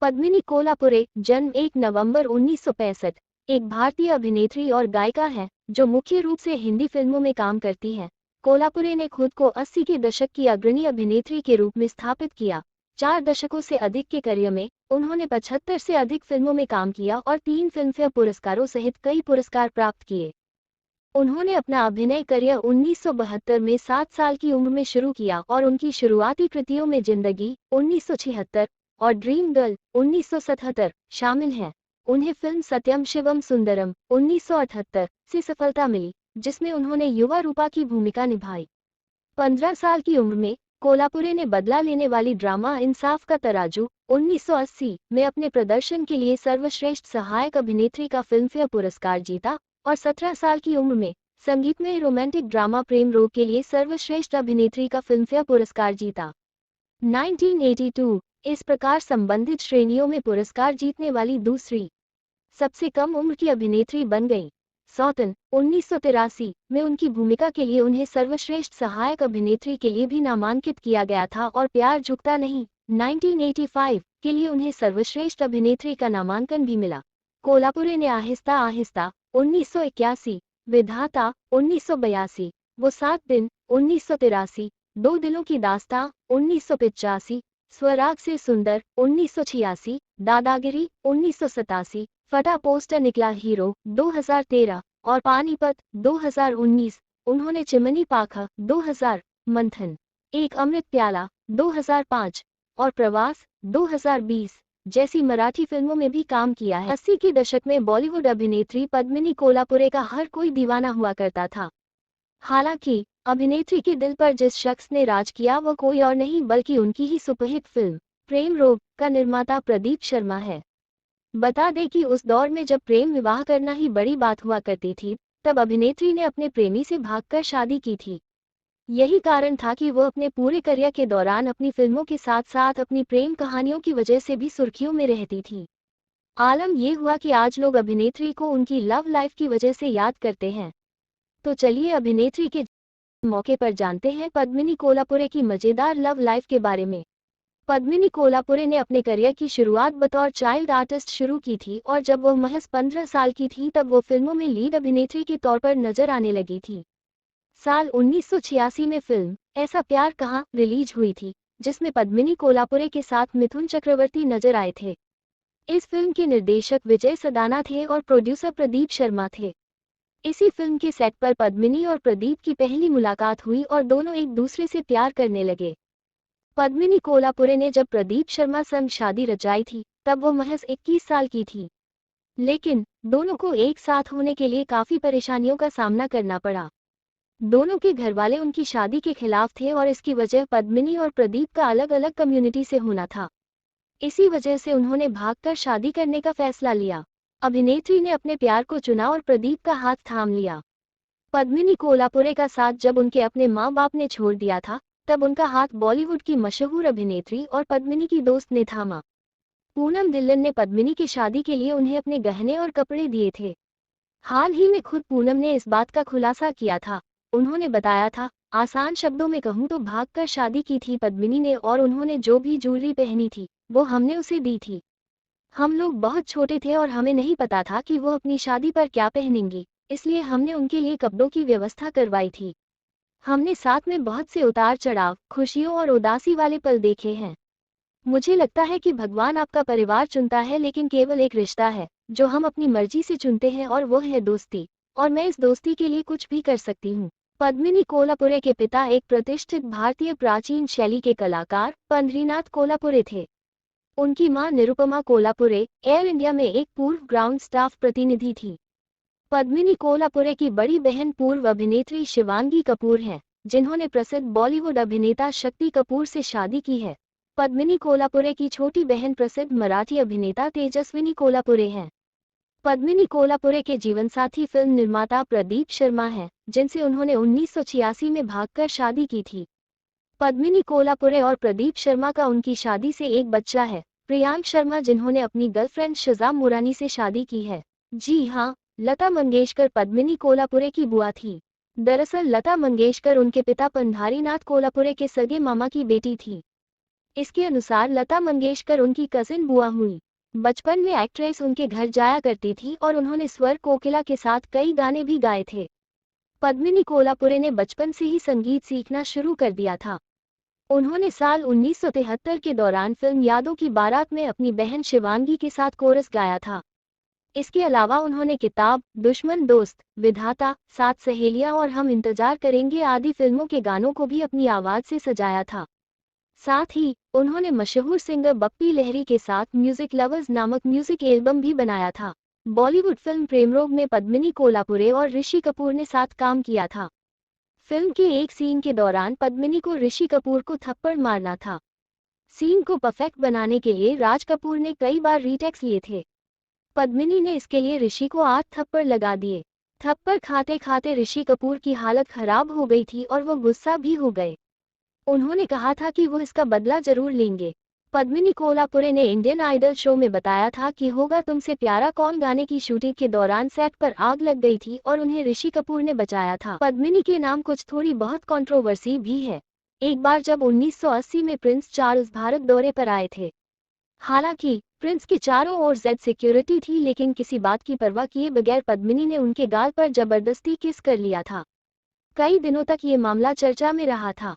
पद्मिनी कोल्हापुरे जन्म 1 नवंबर 1965, एक भारतीय अभिनेत्री और गायिका है जो मुख्य रूप से हिंदी फिल्मों में काम करती हैं। कोल्हापुरे ने खुद को 80 के दशक की अग्रणी अभिनेत्री के रूप में स्थापित किया। 4 दशकों से अधिक के करियर में उन्होंने 75 से अधिक फिल्मों में काम किया और 3 फिल्मफेयर पुरस्कारों सहित कई पुरस्कार प्राप्त किए। उन्होंने अपना अभिनय करियर 1972 में 7 साल की उम्र में शुरू किया और उनकी शुरुआती कृतियों में जिंदगी 1976 और ड्रीम गर्ल 1977 शामिल हैं। उन्हें फिल्म सत्यम शिवम सुंदरम 1978 से सफलता मिली, जिसमें उन्होंने युवा रूपा की भूमिका निभाई। 15 साल की उम्र में कोल्हापुरे ने बदला लेने वाली ड्रामा इंसाफ का तराजू 1980 में अपने प्रदर्शन के लिए सर्वश्रेष्ठ सहायक अभिनेत्री का फिल्मफेयर पुरस्कार जीता और 17 साल की उम्र में संगीतमय रोमांटिक ड्रामा प्रेम रोग के लिए सर्वश्रेष्ठ अभिनेत्री का फिल्मफेयर पुरस्कार जीता। 1982 इस प्रकार संबंधित श्रेणियों में पुरस्कार जीतने वाली दूसरी सबसे कम उम्र की अभिनेत्री बन गई। सौतन 1983 में उनकी भूमिका के लिए उन्हें सर्वश्रेष्ठ सहायक अभिनेत्री के लिए भी नामांकित किया गया था और प्यार झुकता नहीं 1985 के लिए उन्हें सर्वश्रेष्ठ अभिनेत्री का नामांकन भी मिला। कोल्हापुरे ने आहिस्ता आहिस्ता 1981, विधाता 1982, वो 7 दिन 1983, 2 दिलों की दास्तां 1985, स्वराग से सुंदर 1986, दादागिरी 1987, फटा पोस्टर निकला हीरो 2013 और पानीपत 2019। उन्होंने चिमनी पाखा 2000, मंथन एक अमृत प्याला 2005 और प्रवास 2020 जैसी मराठी फिल्मों में भी काम किया है। 80 के दशक में बॉलीवुड अभिनेत्री पद्मिनी कोल्हापुरे का हर कोई दीवाना हुआ करता था। हालांकि अभिनेत्री के दिल पर जिस शख्स ने राज किया वह कोई और नहीं बल्कि उनकी ही सुपरहिट फिल्म प्रेम रोग का निर्माता प्रदीप शर्मा है। बता दें कि उस दौर में जब प्रेम विवाह करना ही बड़ी बात हुआ करती थी, तब अभिनेत्री ने अपने प्रेमी से भागकर शादी की थी। यही कारण था कि वो अपने पूरे करियर के दौरान अपनी फिल्मों के साथ साथ अपनी प्रेम कहानियों की वजह से भी सुर्खियों में रहती थी। आलम ये हुआ कि आज लोग अभिनेत्री को उनकी लव लाइफ की वजह से याद करते हैं। तो चलिए अभिनेत्री के मौके पर जानते हैं पद्मिनी कोल्हापुरे की मजेदार लव लाइफ के बारे में। पद्मिनी कोल्हापुरे ने अपने करियर की शुरुआत बतौर चाइल्ड आर्टिस्ट शुरू की थी और जब वो महज 15 साल की थी तब वो फिल्मों में लीड अभिनेत्री के तौर पर नजर आने लगी थी। साल 1986 में फिल्म ऐसा प्यार कहाँ रिलीज हुई थी, जिसमें पद्मिनी कोल्हापुरे के साथ मिथुन चक्रवर्ती नजर आए थे। इस फिल्म के निर्देशक विजय सदाना थे और प्रोड्यूसर प्रदीप शर्मा थे। इसी फिल्म के सेट पर पद्मिनी और प्रदीप की पहली मुलाकात हुई और दोनों एक दूसरे से प्यार करने लगे। पद्मिनी कोल्हापुरे ने जब प्रदीप शर्मा संग शादी रचाई थी तब वो महज 21 साल की थी, लेकिन दोनों को एक साथ होने के लिए काफी परेशानियों का सामना करना पड़ा। दोनों के घरवाले उनकी शादी के खिलाफ थे और इसकी वजह पद्मिनी और प्रदीप का अलग अलग कम्युनिटी से होना था। इसी वजह से उन्होंने भागकर शादी करने का फैसला लिया। अभिनेत्री ने अपने प्यार को चुना और प्रदीप का हाथ थाम लिया। पद्मिनी कोल्हापुरे का साथ जब उनके अपने माँ बाप ने छोड़ दिया था तब उनका हाथ बॉलीवुड की मशहूर अभिनेत्री और पद्मिनी की दोस्त ने थामा। पूनम ढिल्लन ने पद्मिनी की शादी के लिए उन्हें अपने गहने और कपड़े दिए थे। हाल ही में खुद पूनम ने इस बात का खुलासा किया था। उन्होंने बताया था, आसान शब्दों में कहूँ तो भागकर शादी की थी पद्मिनी ने और उन्होंने जो भी ज्वेलरी पहनी थी वो हमने उसे दी थी। हम लोग बहुत छोटे थे और हमें नहीं पता था कि वो अपनी शादी पर क्या पहनेंगी, इसलिए हमने उनके लिए कपड़ों की व्यवस्था करवाई थी। हमने साथ में बहुत से उतार चढ़ाव, खुशियों और उदासी वाले पल देखे हैं। मुझे लगता है कि भगवान आपका परिवार चुनता है, लेकिन केवल एक रिश्ता है जो हम अपनी मर्जी से चुनते हैं और वो है दोस्ती, और मैं इस दोस्ती के लिए कुछ भी कर सकती हूँ। पद्मिनी कोल्हापुरे के पिता एक प्रतिष्ठित भारतीय प्राचीन शैली के कलाकार पंढरीनाथ कोल्हापुरे थे। उनकी मां निरुपमा कोल्हापुरे एयर इंडिया में एक पूर्व ग्राउंड स्टाफ प्रतिनिधि थी। पद्मिनी कोल्हापुरे की बड़ी बहन पूर्व अभिनेत्री शिवांगी कपूर हैं, जिन्होंने प्रसिद्ध बॉलीवुड अभिनेता शक्ति कपूर से शादी की है। पद्मिनी कोल्हापुरे की छोटी बहन प्रसिद्ध मराठी अभिनेता तेजस्विनी कोल्हापुरे हैं। पद्मिनी कोल्हापुरे के जीवनसाथी फिल्म निर्माता प्रदीप शर्मा हैं, जिनसे उन्होंने 1986 में भागकर शादी की थी। पद्मिनी कोल्हापुरे और प्रदीप शर्मा का उनकी शादी से एक बच्चा है, प्रियांक शर्मा, जिन्होंने अपनी गर्लफ्रेंड शजाम मुरानी से शादी की है। जी हाँ, लता मंगेशकर पद्मिनी कोल्हापुरे की बुआ थी। दरअसल लता मंगेशकर उनके पिता पंढारीनाथ कोल्हापुरे के सगे मामा की बेटी थी। इसके अनुसार लता मंगेशकर उनकी कजिन बुआ हुई। बचपन में एक्ट्रेस उनके घर जाया करती थी और उन्होंने स्वर कोकिला के साथ कई गाने भी गाए थे। पद्मिनी कोल्हापुरे ने बचपन से ही संगीत सीखना शुरू कर दिया था। उन्होंने साल 1973 के दौरान फिल्म यादों की बारात में अपनी बहन शिवांगी के साथ कोरस गाया था। इसके अलावा उन्होंने किताब, दुश्मन दोस्त, विधाता, सात सहेलियां और हम इंतजार करेंगे आदि फिल्मों के गानों को भी अपनी आवाज से सजाया था। साथ ही उन्होंने मशहूर सिंगर बप्पी लहरी के साथ म्यूजिक लवर्स नामक म्यूजिक एल्बम भी बनाया था। बॉलीवुड फिल्म प्रेमरोग में पद्मिनी कोल्हापुरे और ऋषि कपूर ने साथ काम किया था। फिल्म के एक सीन के दौरान पद्मिनी को ऋषि कपूर को थप्पड़ मारना था। सीन को परफेक्ट बनाने के लिए राज कपूर ने कई बार रीटेक्स लिए थे। पद्मिनी ने इसके लिए ऋषि को 8 थप्पड़ लगा दिए। थप्पड़ खाते खाते ऋषि कपूर की हालत खराब हो गई थी और वो गुस्सा भी हो गए। उन्होंने कहा था कि वो इसका बदला जरूर लेंगे। पद्मिनी कोल्हापुरे ने इंडियन आइडल शो में बताया था कि होगा तुमसे प्यारा कौन गाने की शूटिंग के दौरान सेट पर आग लग गई थी और उन्हें ऋषि कपूर ने बचाया था। पद्मिनी के नाम कुछ थोड़ी बहुत कंट्रोवर्सी भी है। एक बार जब 1980 में प्रिंस चार्ल्स भारत दौरे पर आए थे, हालांकि प्रिंस के चारों ओर जेड सिक्योरिटी थी, लेकिन किसी बात की परवाह किए बगैर पद्मिनी ने उनके गाल पर जबरदस्ती किस कर लिया था। कई दिनों तक ये मामला चर्चा में रहा था।